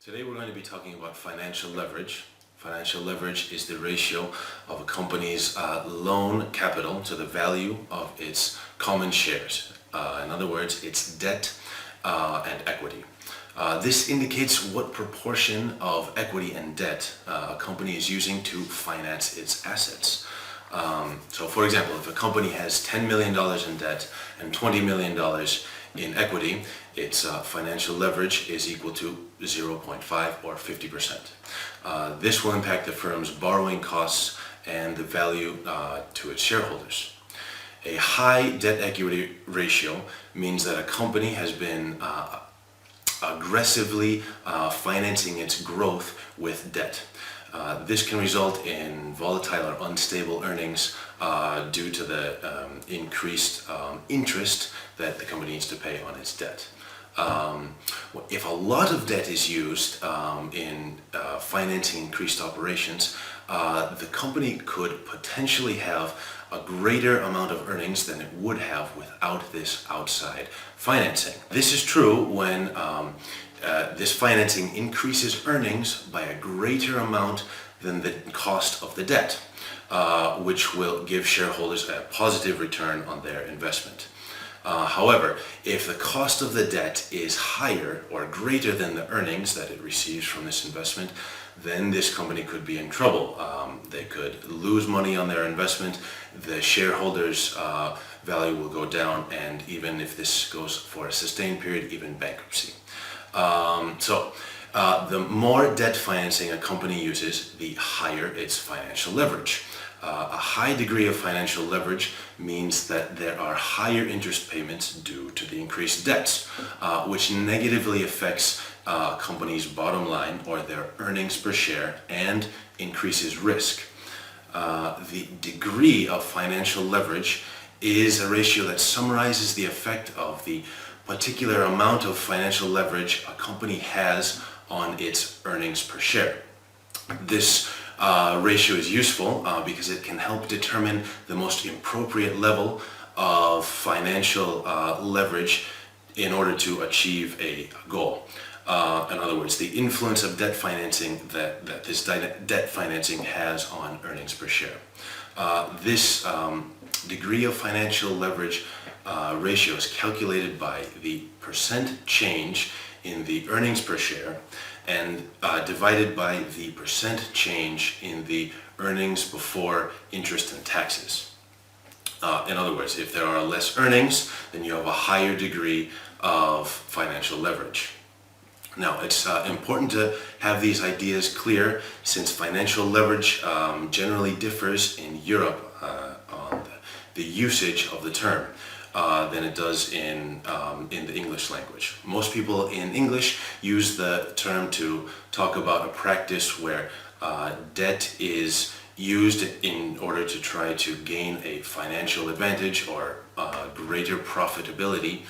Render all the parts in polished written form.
Today we're going to be talking about financial leverage. Financial leverage is the ratio of a company's loan capital to the value of its common shares. In other words, its debt and equity. This indicates what proportion of equity and debt a company is using to finance its assets. So for example, if a company has $10 million in debt and $20 million in equity, its financial leverage is equal to 0.5 or 50%. This will impact the firm's borrowing costs and the value to its shareholders. A high debt-equity ratio means that a company has been aggressively financing its growth with debt. This can result in volatile or unstable earnings due to the increased interest that the company needs to pay on its debt. If a lot of debt is used in financing increased operations, the company could potentially have a greater amount of earnings than it would have without this outside financing. This is true when this financing increases earnings by a greater amount than the cost of the debt, which will give shareholders a positive return on their investment. However, if the cost of the debt is higher or greater than the earnings that it receives from this investment, then this company could be in trouble. They could lose money on their investment, the shareholders' value will go down, and even if this goes for a sustained period, even bankruptcy. The more debt financing a company uses, the higher its financial leverage. A high degree of financial leverage means that there are higher interest payments due to the increased debts, which negatively affects a company's bottom line or their earnings per share and increases risk. The degree of financial leverage is a ratio that summarizes the effect of the particular amount of financial leverage a company has on its earnings per share. This ratio is useful because it can help determine the most appropriate level of financial leverage in order to achieve a goal. In other words, the influence of debt financing that this debt financing has on earnings per share. This degree of financial leverage ratio is calculated by the percent change in the earnings per share and divided by the percent change in the earnings before interest and taxes. In other words, if there are less earnings, then you have a higher degree of financial leverage. Now, it's important to have these ideas clear since financial leverage generally differs in Europe on the usage of the term than it does in the English language. Most people in English use the term to talk about a practice where debt is used in order to try to gain a financial advantage or greater profitability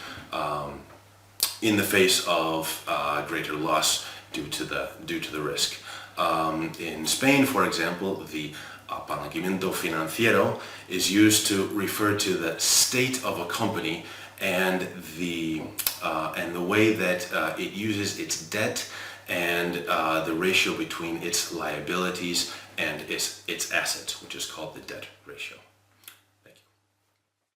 in the face of greater loss due to the risk. In Spain, for example, the apalancamiento financiero is used to refer to the state of a company and the way that it uses its debt and the ratio between its liabilities and its assets, which is called the debt ratio.